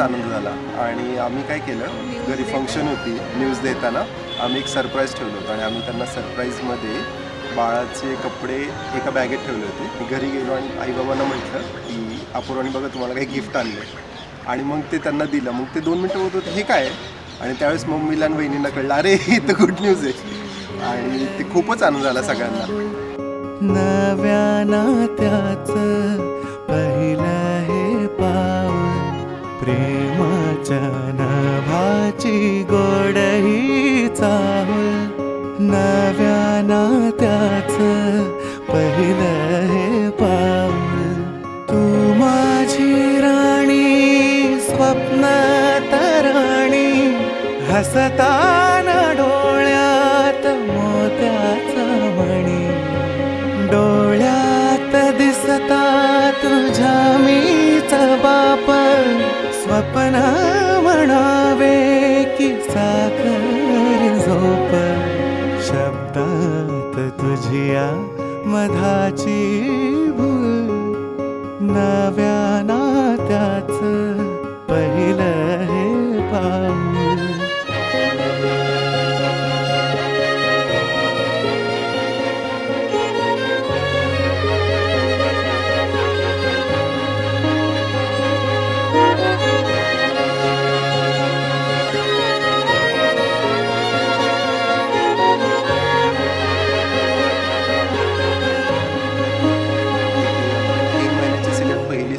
आनंद झाला. आणि आम्ही काय केलं, घरी फंक्शन होती न्यूज देताना, आम्ही एक सरप्राईज ठेवलं होतं आणि आम्ही त्यांना सरप्राईजमध्ये बाळाचे कपडे एका बॅगेत ठेवले होते. मी घरी गेलो आणि आईबाबांना म्हटलं की अपूर्वाने बघा तुम्हाला काही गिफ्ट आणलं आणि मग ते त्यांना दिलं. मग ते 2 मिनटं होत होते, हे काय आहे? आणि त्यावेळेस मम्मीला आणि बहिणींना कळलं, अरे ही तर गुड न्यूज आहे. आणि ते खूपच आनंद झाला सगळ्यांना. नव्या नात्याचं पहिलं हे पाऊल, प्रेमाच्या नभाची गोडही चाहुल. नव्या नात्याचं पहिलं हे पाऊल, तू माझी राणी स्वप्न तराणी, हसताना डोळ्यात मोत्याचा मणी, डोळ्यात दिसता तुझ्या मीच बाप, स्वप्न म्हणावे की साखर झोप, शब्दात तुझ्या मधाची भूल, नव्या नात्याचं पहिलं हे पाऊल.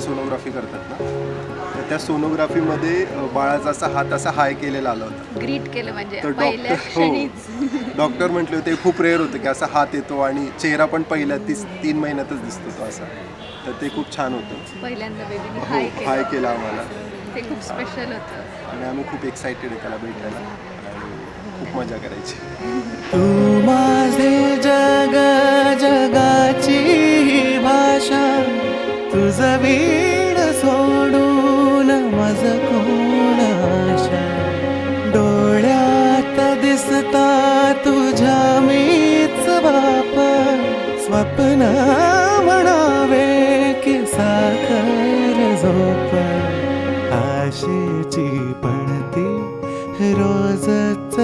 सोनोग्राफी करतात ना, तर त्या सोनोग्राफीमध्ये बाळाचा असा हात असा हाय केलेला आला होता. ग्रीट केलं म्हणजे तर पहिल्या क्षणीच. डॉक्टर म्हटले होते खूप रेअर होतं की असा हात येतो आणि चेहरा पण पहिल्या 3 महिन्यातच दिसतो तो असा. तर ते खूप छान होतं. पहिल्यांदा बेबीने हो, हाय हाय केलं, केला आम्हाला ते खूप स्पेशल होतं. आणि आम्ही खूप एक्सायटेड आहे त्याला भेटायला आणि खूप मजा करायची. तू माझे जग, जगाची भाषा, तुझं वीड सोडून मज कोण आशा, डोळ्यात दिसता तुझ्या मीच बाप, स्वप्न म्हणावे की साखर झोप, आशेची पणती रोजच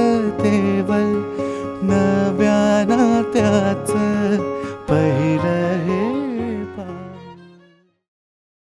तेवल, नव्या नात्याचं